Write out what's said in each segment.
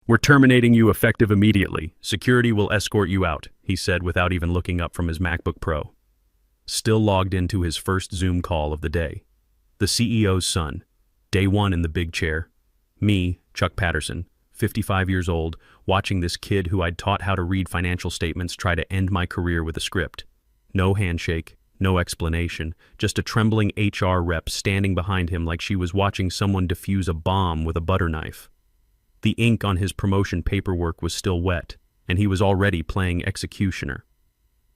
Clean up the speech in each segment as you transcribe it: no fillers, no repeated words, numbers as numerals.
"We're terminating you effective immediately. Security will escort you out," he said without even looking up from his MacBook Pro. Still logged into his first Zoom call of the day. The CEO's son, day one in the big chair. Me, Chuck Patterson, 55 years old, watching this kid who I'd taught how to read financial statements try to end my career with a script. No handshake, no explanation, just a trembling HR rep standing behind him like she was watching someone defuse a bomb with a butter knife. The ink on his promotion paperwork was still wet, and he was already playing executioner.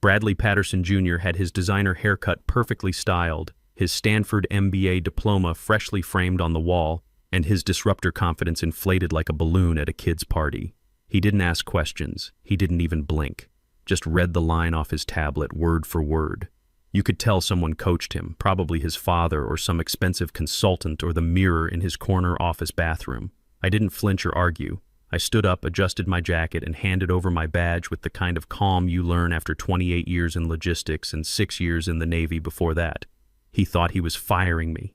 Bradley Patterson Jr. had his designer haircut perfectly styled, his Stanford MBA diploma freshly framed on the wall, and his disruptor confidence inflated like a balloon at a kid's party. He didn't ask questions. He didn't even blink. Just read the line off his tablet word for word. You could tell someone coached him, probably his father or some expensive consultant or the mirror in his corner office bathroom. I didn't flinch or argue. I stood up, adjusted my jacket, and handed over my badge with the kind of calm you learn after 28 years in logistics and 6 years in the Navy before that. He thought he was firing me.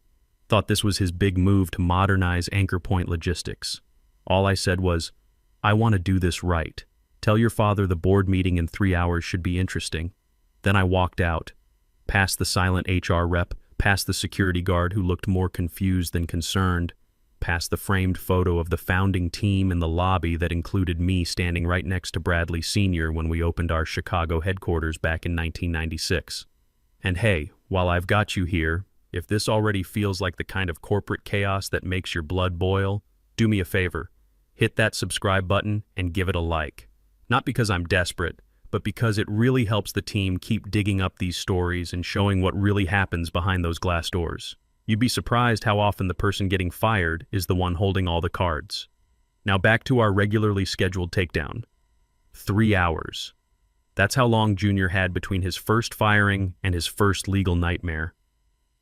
Thought this was his big move to modernize Anchor Point Logistics. All I said was, "I want to do this right. Tell your father the board meeting in 3 hours should be interesting." Then I walked out, past the silent HR rep, past the security guard who looked more confused than concerned, past the framed photo of the founding team in the lobby that included me standing right next to Bradley Sr. when we opened our Chicago headquarters back in 1996. And hey, while I've got you here, if this already feels like the kind of corporate chaos that makes your blood boil, do me a favor. Hit that subscribe button and give it a like. Not because I'm desperate, but because it really helps the team keep digging up these stories and showing what really happens behind those glass doors. You'd be surprised how often the person getting fired is the one holding all the cards. Now back to our regularly scheduled takedown. 3 hours. That's how long Junior had between his first firing and his first legal nightmare.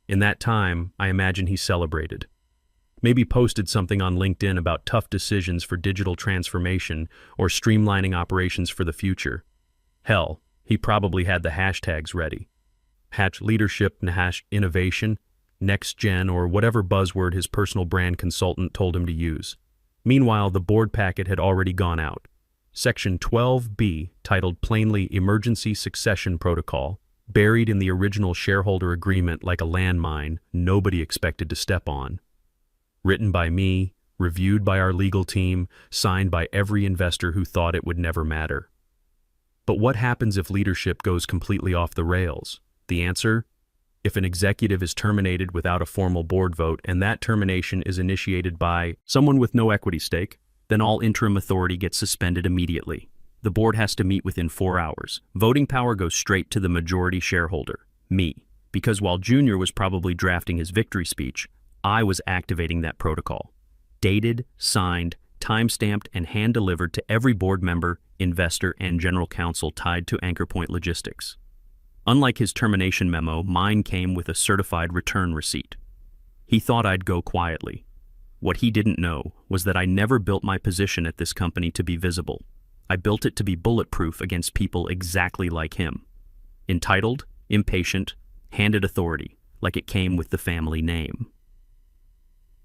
In that time, I imagine he celebrated. Maybe posted something on LinkedIn about tough decisions for digital transformation or streamlining operations for the future. Hell, he probably had the hashtags ready. #leadership, #innovation, next-gen, or whatever buzzword his personal brand consultant told him to use. Meanwhile, the board packet had already gone out. Section 12B, titled plainly Emergency Succession Protocol, buried in the original shareholder agreement like a landmine nobody expected to step on. Written by me, reviewed by our legal team, signed by every investor who thought it would never matter. But what happens if leadership goes completely off the rails? The answer? If an executive is terminated without a formal board vote and that termination is initiated by someone with no equity stake, then all interim authority gets suspended immediately. The board has to meet within 4 hours. Voting power goes straight to the majority shareholder, me, because while Junior was probably drafting his victory speech, I was activating that protocol. Dated, signed, time-stamped, and hand-delivered to every board member, investor, and general counsel tied to Anchor Point Logistics. Unlike his termination memo, mine came with a certified return receipt. He thought I'd go quietly. What he didn't know was that I never built my position at this company to be visible. I built it to be bulletproof against people exactly like him. Entitled, impatient, handed authority, like it came with the family name.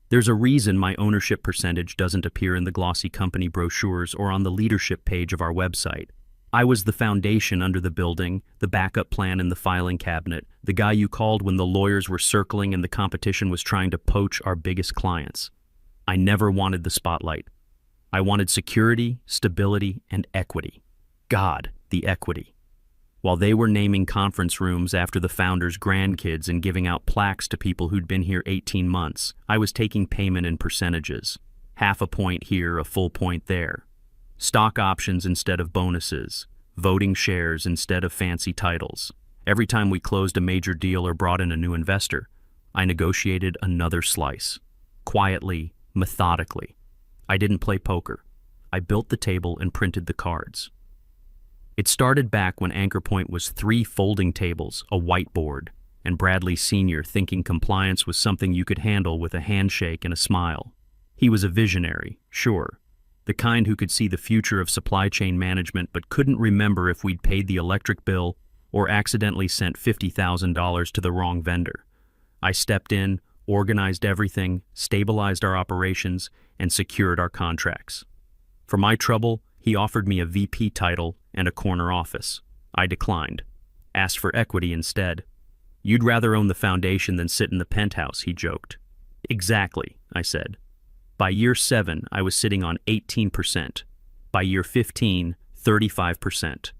There's a reason my ownership percentage doesn't appear in the glossy company brochures or on the leadership page of our website. I was the foundation under the building, the backup plan in the filing cabinet, the guy you called when the lawyers were circling and the competition was trying to poach our biggest clients. I never wanted the spotlight. I wanted security, stability, and equity. God, the equity. While they were naming conference rooms after the founders' grandkids and giving out plaques to people who'd been here 18 months, I was taking payment in percentages. Half a point here, a full point there. Stock options instead of bonuses. Voting shares instead of fancy titles. Every time we closed a major deal or brought in a new investor, I negotiated another slice. Quietly, methodically. I didn't play poker. I built the table and printed the cards. It started back when Anchor Point was 3 folding tables, a whiteboard, and Bradley Sr. thinking compliance was something you could handle with a handshake and a smile. He was a visionary, sure, the kind who could see the future of supply chain management but couldn't remember if we'd paid the electric bill or accidentally sent $50,000 to the wrong vendor. I stepped in, organized everything, stabilized our operations, and secured our contracts. For my trouble, he offered me a VP title and a corner office. I declined. Asked for equity instead. You'd rather own the foundation than sit in the penthouse, he joked. Exactly, I said. By year 7, I was sitting on 18%. By year 15, 35%.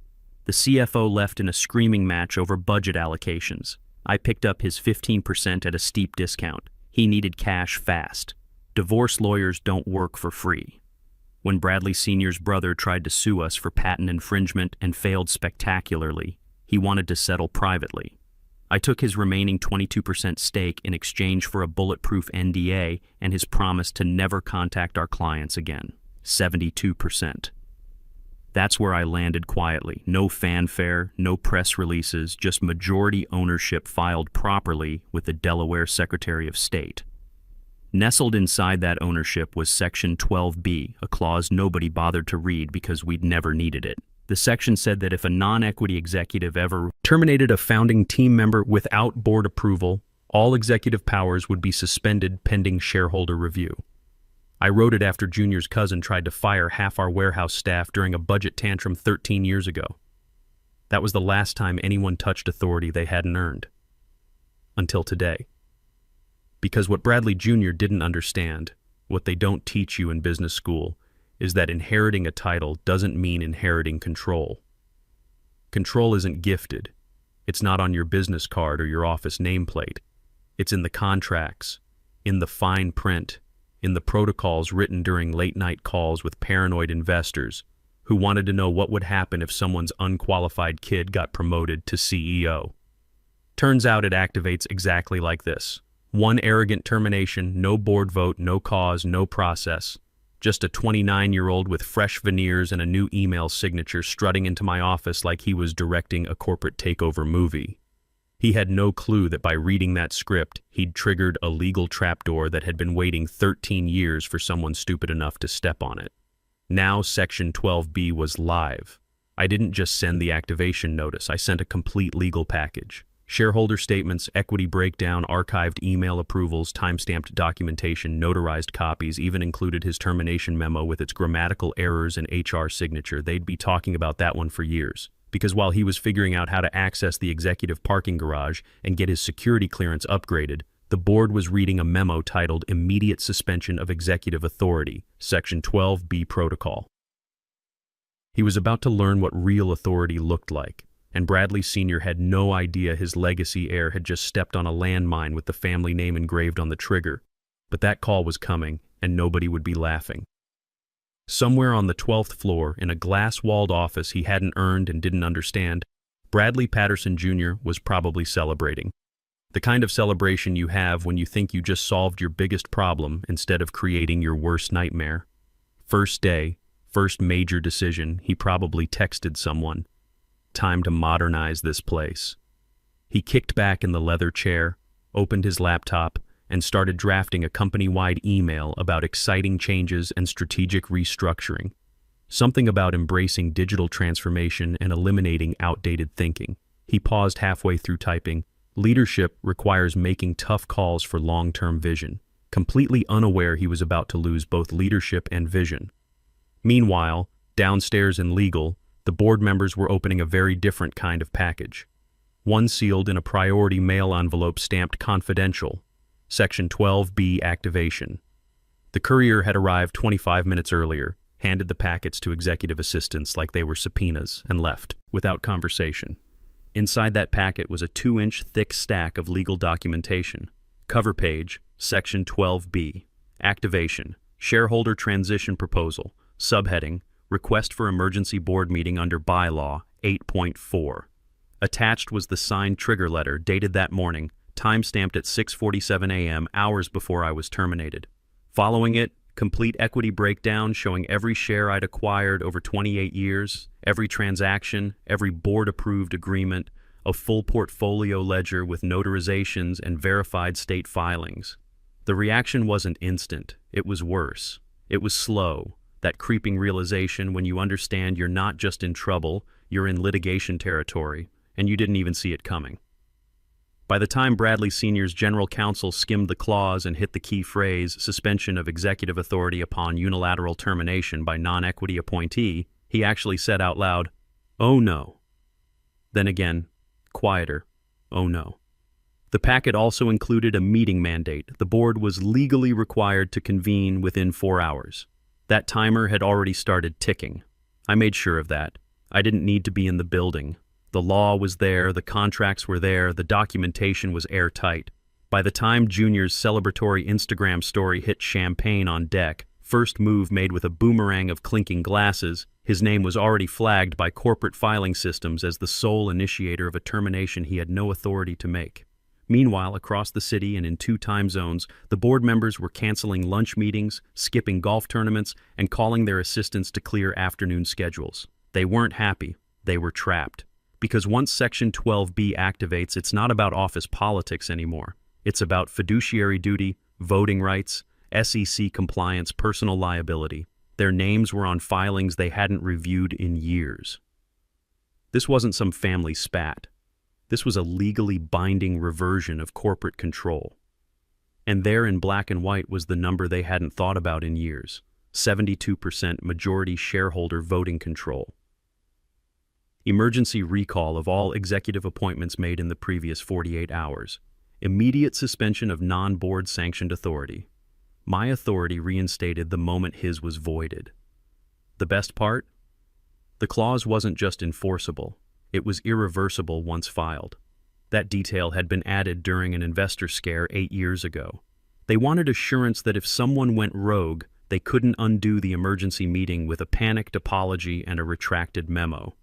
The CFO left in a screaming match over budget allocations. I picked up his 15% at a steep discount. He needed cash fast. Divorce lawyers don't work for free. When Bradley Sr.'s brother tried to sue us for patent infringement and failed spectacularly, he wanted to settle privately. I took his remaining 22% stake in exchange for a bulletproof NDA and his promise to never contact our clients again. 72%. That's where I landed quietly. No fanfare, no press releases, just majority ownership filed properly with the Delaware Secretary of State. Nestled inside that ownership was Section 12B, a clause nobody bothered to read because we'd never needed it. The section said that if a non-equity executive ever terminated a founding team member without board approval, all executive powers would be suspended pending shareholder review. I wrote it after Junior's cousin tried to fire half our warehouse staff during a budget tantrum 13 years ago. That was the last time anyone touched authority they hadn't earned. Until today. Because what Bradley Jr. didn't understand, what they don't teach you in business school, is that inheriting a title doesn't mean inheriting control. Control isn't gifted. It's not on your business card or your office nameplate. It's in the contracts, in the fine print, in the protocols written during late-night calls with paranoid investors who wanted to know what would happen if someone's unqualified kid got promoted to CEO. Turns out it activates exactly like this. One arrogant termination, no board vote, no cause, no process. Just a 29-year-old with fresh veneers and a new email signature strutting into my office like he was directing a corporate takeover movie. He had no clue that by reading that script, he'd triggered a legal trapdoor that had been waiting 13 years for someone stupid enough to step on it. Now Section 12B was live. I didn't just send the activation notice, I sent a complete legal package. Shareholder statements, equity breakdown, archived email approvals, timestamped documentation, notarized copies, even included his termination memo with its grammatical errors and HR signature. They'd be talking about that one for years. Because while he was figuring out how to access the executive parking garage and get his security clearance upgraded, the board was reading a memo titled Immediate Suspension of Executive Authority, Section 12B Protocol. He was about to learn what real authority looked like. And Bradley Sr. had no idea his legacy heir had just stepped on a landmine with the family name engraved on the trigger. But that call was coming, and nobody would be laughing. Somewhere on the 12th floor, in a glass-walled office he hadn't earned and didn't understand, Bradley Patterson Jr. was probably celebrating. The kind of celebration you have when you think you just solved your biggest problem instead of creating your worst nightmare. First day, first major decision, he probably texted someone. Time to modernize this place. He kicked back in the leather chair, opened his laptop, and started drafting a company-wide email about exciting changes and strategic restructuring. Something about embracing digital transformation and eliminating outdated thinking. He paused halfway through typing. Leadership requires making tough calls for long-term vision, completely unaware he was about to lose both leadership and vision. Meanwhile, downstairs in legal, the board members were opening a very different kind of package. One sealed in a priority mail envelope stamped confidential, Section 12B activation. The courier had arrived 25 minutes earlier, handed the packets to executive assistants like they were subpoenas, and left, without conversation. Inside that packet was a 2-inch thick stack of legal documentation. Cover page, Section 12B, activation, shareholder transition proposal, subheading, Request for Emergency Board Meeting under Bylaw 8.4. Attached was the signed trigger letter dated that morning, time-stamped at 6:47 a.m., hours before I was terminated. Following it, complete equity breakdown showing every share I'd acquired over 28 years, every transaction, every board-approved agreement, a full portfolio ledger with notarizations and verified state filings. The reaction wasn't instant. It was worse. It was slow. That creeping realization when you understand you're not just in trouble, you're in litigation territory, and you didn't even see it coming. By the time Bradley Sr.'s general counsel skimmed the clause and hit the key phrase, suspension of executive authority upon unilateral termination by non-equity appointee, he actually said out loud, "Oh no." Then again, quieter, "Oh no." The packet also included a meeting mandate. The board was legally required to convene within 4 hours. That timer had already started ticking. I made sure of that. I didn't need to be in the building. The law was there, the contracts were there, the documentation was airtight. By the time Junior's celebratory Instagram story hit champagne on deck, first move made with a boomerang of clinking glasses, his name was already flagged by corporate filing systems as the sole initiator of a termination he had no authority to make. Meanwhile, across the city and in 2 time zones, the board members were canceling lunch meetings, skipping golf tournaments, and calling their assistants to clear afternoon schedules. They weren't happy. They were trapped. Because once Section 12B activates, it's not about office politics anymore. It's about fiduciary duty, voting rights, SEC compliance, personal liability. Their names were on filings they hadn't reviewed in years. This wasn't some family spat. This was a legally binding reversion of corporate control. And there in black and white was the number they hadn't thought about in years: 72% majority shareholder voting control. Emergency recall of all executive appointments made in the previous 48 hours. Immediate suspension of non-board sanctioned authority. My authority reinstated the moment his was voided. The best part? The clause wasn't just enforceable. It was irreversible once filed. That detail had been added during an investor scare 8 years ago. They wanted assurance that if someone went rogue, they couldn't undo the emergency meeting with a panicked apology and a retracted memo.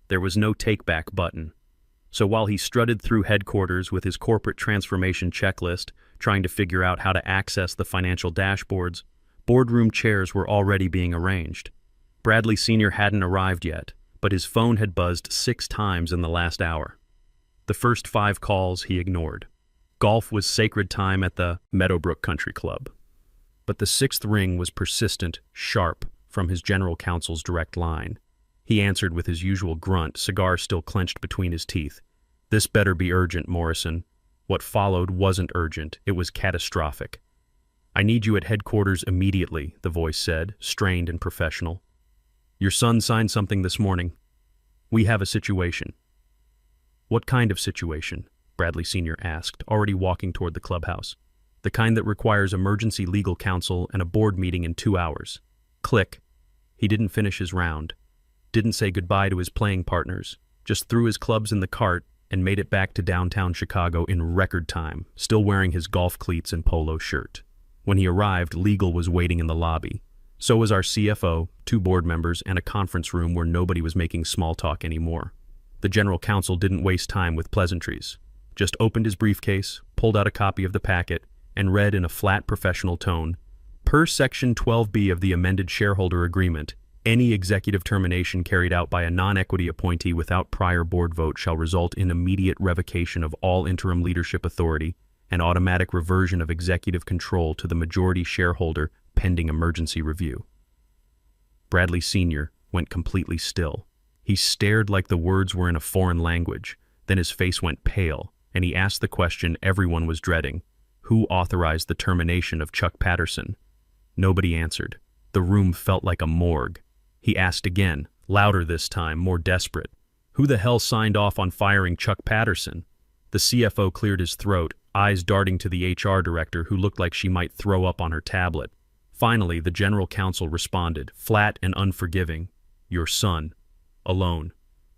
There was no take-back button. So while he strutted through headquarters with his corporate transformation checklist, trying to figure out how to access the financial dashboards, boardroom chairs were already being arranged. Bradley Sr. hadn't arrived yet, but his phone had buzzed 6 times in the last hour. The first 5 calls he ignored. Golf was sacred time at the Meadowbrook Country Club. But the 6th ring was persistent, sharp, from his general counsel's direct line. He answered with his usual grunt, cigar still clenched between his teeth. "This better be urgent, Morrison." What followed wasn't urgent, it was catastrophic. "I need you at headquarters immediately," the voice said, strained and professional. "Your son signed something this morning. We have a situation." "What kind of situation?" Bradley Sr. asked, already walking toward the clubhouse. "The kind that requires emergency legal counsel and a board meeting in 2 hours." Click. He didn't finish his round. Didn't say goodbye to his playing partners, just threw his clubs in the cart and made it back to downtown Chicago in record time, still wearing his golf cleats and polo shirt. When he arrived, legal was waiting in the lobby. So was our CFO, 2 board members, and a conference room where nobody was making small talk anymore. The general counsel didn't waste time with pleasantries, just opened his briefcase, pulled out a copy of the packet, and read in a flat professional tone, "Per Section 12B of the amended shareholder agreement, any executive termination carried out by a non-equity appointee without prior board vote shall result in immediate revocation of all interim leadership authority and automatic reversion of executive control to the majority shareholder pending emergency review." Bradley Sr. went completely still. He stared like the words were in a foreign language. Then his face went pale, and he asked the question everyone was dreading. Who authorized the termination of Chuck Patterson? Nobody answered. The room felt like a morgue. He asked again, louder this time, more desperate. Who the hell signed off on firing Chuck Patterson? The CFO cleared his throat, eyes darting to the HR director who looked like she might throw up on her tablet. Finally, the general counsel responded, flat and unforgiving. Your son. Alone.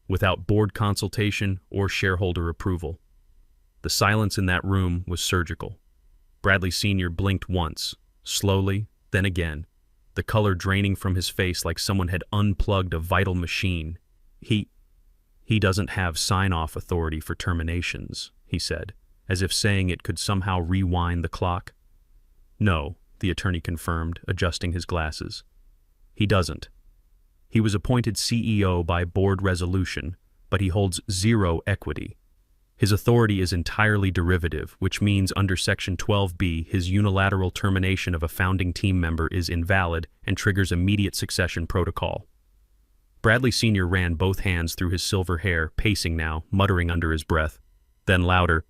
Without board consultation or shareholder approval. The silence in that room was surgical. Bradley Sr. blinked once, slowly, then again, the color draining from his face like someone had unplugged a vital machine. He doesn't have sign-off authority for terminations, he said, as if saying it could somehow rewind the clock. No, the attorney confirmed, adjusting his glasses. He doesn't. He was appointed CEO by board resolution, but he holds 0 equity. His authority is entirely derivative, which means under Section 12B, his unilateral termination of a founding team member is invalid and triggers immediate succession protocol. Bradley Sr. ran both hands through his silver hair, pacing now, muttering under his breath. Then louder,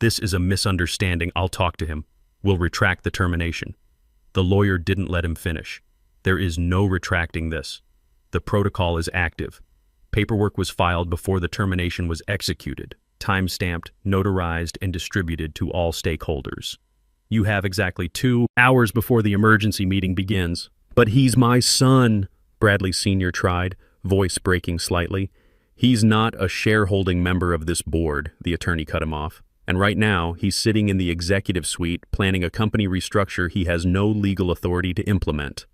This is a misunderstanding. I'll talk to him. We'll retract the termination. The lawyer didn't let him finish. There is no retracting this. The protocol is active. Paperwork was filed before the termination was executed, time-stamped, notarized, and distributed to all stakeholders. You have exactly 2 hours before the emergency meeting begins. But he's my son, Bradley Sr. tried, voice breaking slightly. He's not a shareholding member of this board, the attorney cut him off. And right now, he's sitting in the executive suite planning a company restructure he has no legal authority to implement.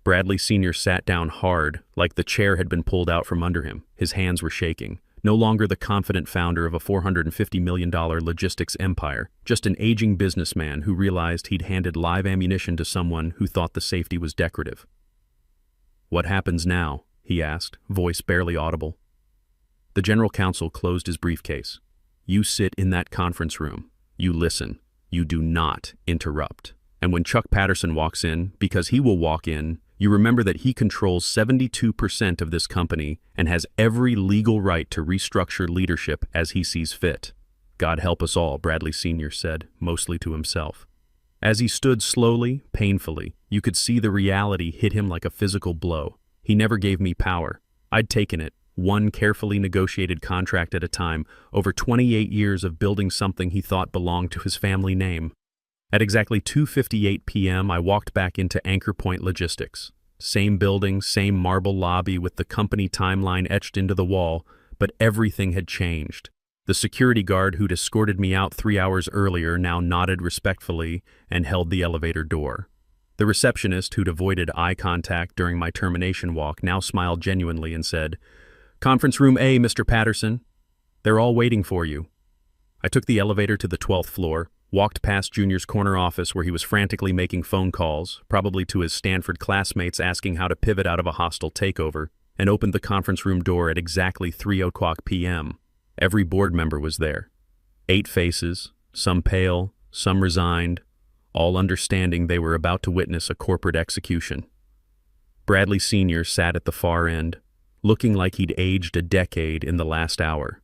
Bradley Sr. sat down hard, like the chair had been pulled out from under him. His hands were shaking. No longer the confident founder of a $450 million logistics empire, just an aging businessman who realized he'd handed live ammunition to someone who thought the safety was decorative. "What happens now?" he asked, voice barely audible. The general counsel closed his briefcase. "You sit in that conference room. You listen. You do not interrupt. And when Chuck Patterson walks in, because he will walk in, you remember that he controls 72% of this company and has every legal right to restructure leadership as he sees fit." "God help us all," Bradley Sr. said, mostly to himself. As he stood slowly, painfully, you could see the reality hit him like a physical blow. He never gave me power. I'd taken it, one carefully negotiated contract at a time, over 28 years of building something he thought belonged to his family name. At exactly 2:58 p.m., I walked back into Anchor Point Logistics. Same building, same marble lobby with the company timeline etched into the wall, but everything had changed. The security guard who'd escorted me out 3 hours earlier now nodded respectfully and held the elevator door. The receptionist who'd avoided eye contact during my termination walk now smiled genuinely and said, "Conference room A, Mr. Patterson. They're all waiting for you." I took the elevator to the 12th floor, walked past Junior's corner office where he was frantically making phone calls, probably to his Stanford classmates asking how to pivot out of a hostile takeover, and opened the conference room door at exactly 3:00 p.m. Every board member was there. 8 faces, some pale, some resigned, all understanding they were about to witness a corporate execution. Bradley Sr. sat at the far end, looking like he'd aged a decade in the last hour.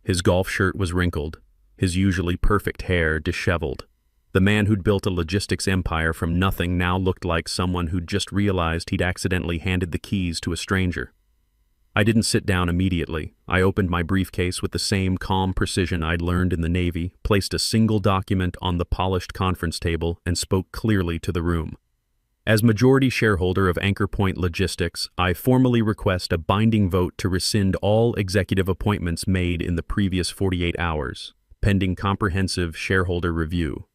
His golf shirt was wrinkled, his usually perfect hair disheveled. The man who'd built a logistics empire from nothing now looked like someone who'd just realized he'd accidentally handed the keys to a stranger. I didn't sit down immediately. I opened my briefcase with the same calm precision I'd learned in the Navy, placed a single document on the polished conference table, and spoke clearly to the room. As majority shareholder of Anchor Point Logistics, I formally request a binding vote to rescind all executive appointments made in the previous 48 hours, pending comprehensive shareholder review.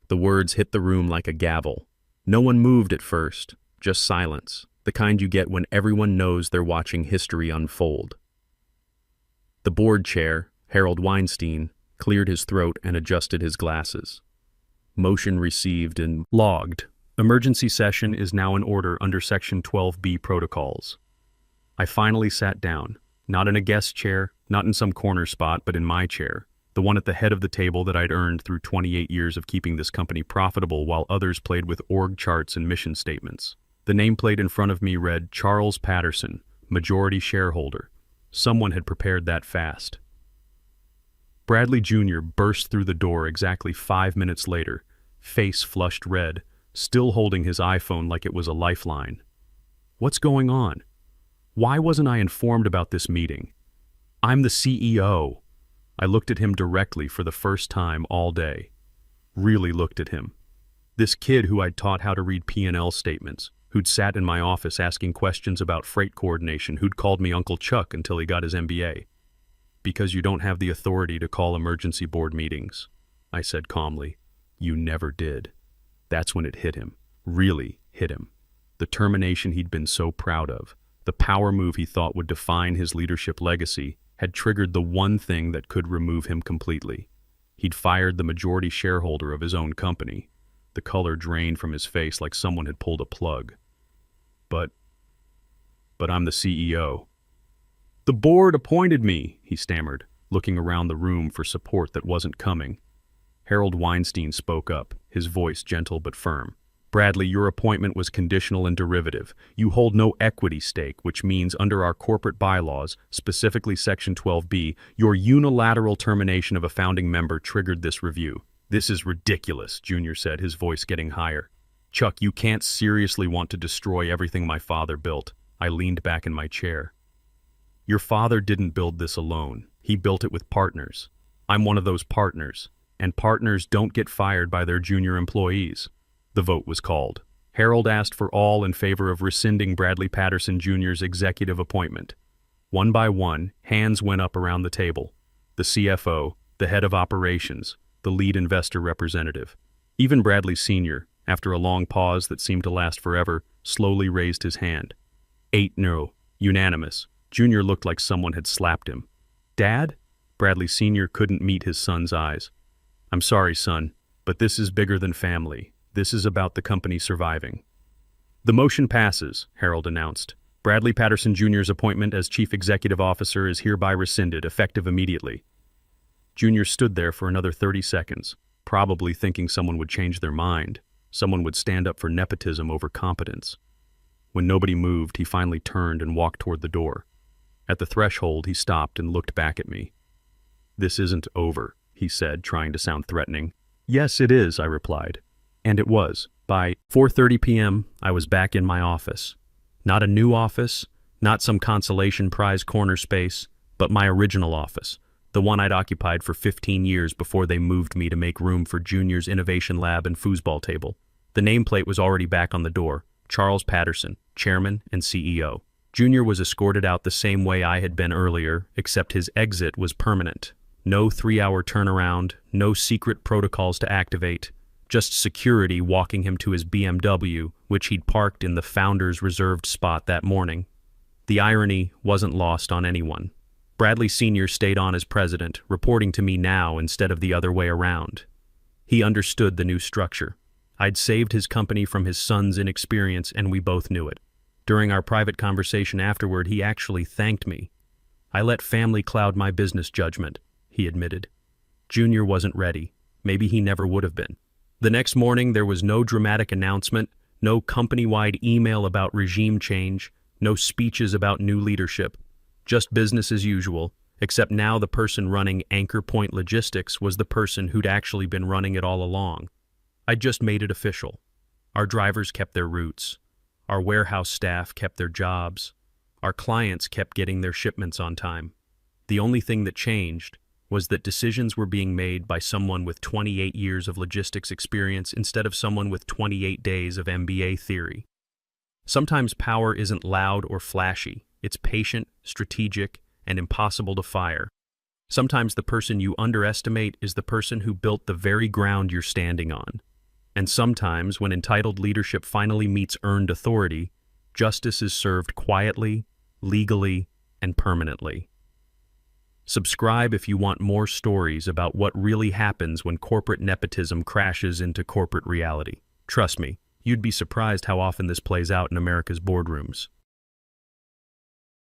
The words hit the room like a gavel. No one moved at first, just silence, the kind you get when everyone knows they're watching history unfold. The board chair, Harold Weinstein, cleared his throat and adjusted his glasses. Motion received and logged. Emergency session is now in order under Section 12B protocols. I finally sat down, not in a guest chair, not in some corner spot, but in my chair, the one at the head of the table that I'd earned through 28 years of keeping this company profitable while others played with org charts and mission statements. The nameplate in front of me read Charles Patterson, majority shareholder. Someone had prepared that fast. Bradley Jr. burst through the door exactly 5 minutes later, face flushed red, still holding his iPhone like it was a lifeline. What's going on? Why wasn't I informed about this meeting? I'm the CEO. I looked at him directly for the first time all day. Really looked at him. This kid who I'd taught how to read P&L statements, who'd sat in my office asking questions about freight coordination, who'd called me Uncle Chuck until he got his MBA. "Because you don't have the authority to call emergency board meetings," I said calmly. "You never did." That's when it hit him, really hit him. The termination he'd been so proud of, the power move he thought would define his leadership legacy, had triggered the one thing that could remove him completely. He'd fired the majority shareholder of his own company. The color drained from his face like someone had pulled a plug. But I'm the CEO. "The board appointed me," he stammered, looking around the room for support that wasn't coming. Harold Weinstein spoke up, his voice gentle but firm. Bradley, your appointment was conditional and derivative. You hold no equity stake, which means under our corporate bylaws, specifically Section 12B, your unilateral termination of a founding member triggered this review. This is ridiculous, Junior said, his voice getting higher. Chuck, you can't seriously want to destroy everything my father built. I leaned back in my chair. Your father didn't build this alone. He built it with partners. I'm one of those partners, and partners don't get fired by their junior employees. The vote was called. Harold asked for all in favor of rescinding Bradley Patterson Jr.'s executive appointment. One by one, hands went up around the table. The CFO, the head of operations, the lead investor representative. Even Bradley Sr., after a long pause that seemed to last forever, slowly raised his hand. 8-0, unanimous. Junior looked like someone had slapped him. Dad? Bradley Sr. couldn't meet his son's eyes. I'm sorry, son, but this is bigger than family. This is about the company surviving. The motion passes, Harold announced. Bradley Patterson Jr.'s appointment as Chief Executive Officer is hereby rescinded, effective immediately. Junior stood there for another 30 seconds, probably thinking someone would change their mind. Someone would stand up for nepotism over competence. When nobody moved, he finally turned and walked toward the door. At the threshold, he stopped and looked back at me. This isn't over, he said, trying to sound threatening. Yes, it is, I replied. And it was. By 4:30 p.m., I was back in my office. Not a new office, not some consolation prize corner space, but my original office, the one I'd occupied for 15 years before they moved me to make room for Junior's innovation lab and foosball table. The nameplate was already back on the door, Charles Patterson, Chairman and CEO. Junior was escorted out the same way I had been earlier, except his exit was permanent. No 3-hour turnaround, no secret protocols to activate. Just security walking him to his BMW, which he'd parked in the founder's reserved spot that morning. The irony wasn't lost on anyone. Bradley Sr. stayed on as president, reporting to me now instead of the other way around. He understood the new structure. I'd saved his company from his son's inexperience, and we both knew it. During our private conversation afterward, he actually thanked me. I let family cloud my business judgment, he admitted. Junior wasn't ready. Maybe he never would have been. The next morning, there was no dramatic announcement, no company-wide email about regime change, no speeches about new leadership. Just business as usual, except now the person running Anchor Point Logistics was the person who'd actually been running it all along. I'd just made it official. Our drivers kept their routes. Our warehouse staff kept their jobs. Our clients kept getting their shipments on time. The only thing that changed was that decisions were being made by someone with 28 years of logistics experience instead of someone with 28 days of MBA theory. Sometimes power isn't loud or flashy. It's patient, strategic, and impossible to fire. Sometimes the person you underestimate is the person who built the very ground you're standing on. And sometimes, when entitled leadership finally meets earned authority, justice is served quietly, legally, and permanently. Subscribe if you want more stories about what really happens when corporate nepotism crashes into corporate reality. Trust me, you'd be surprised how often this plays out in America's boardrooms.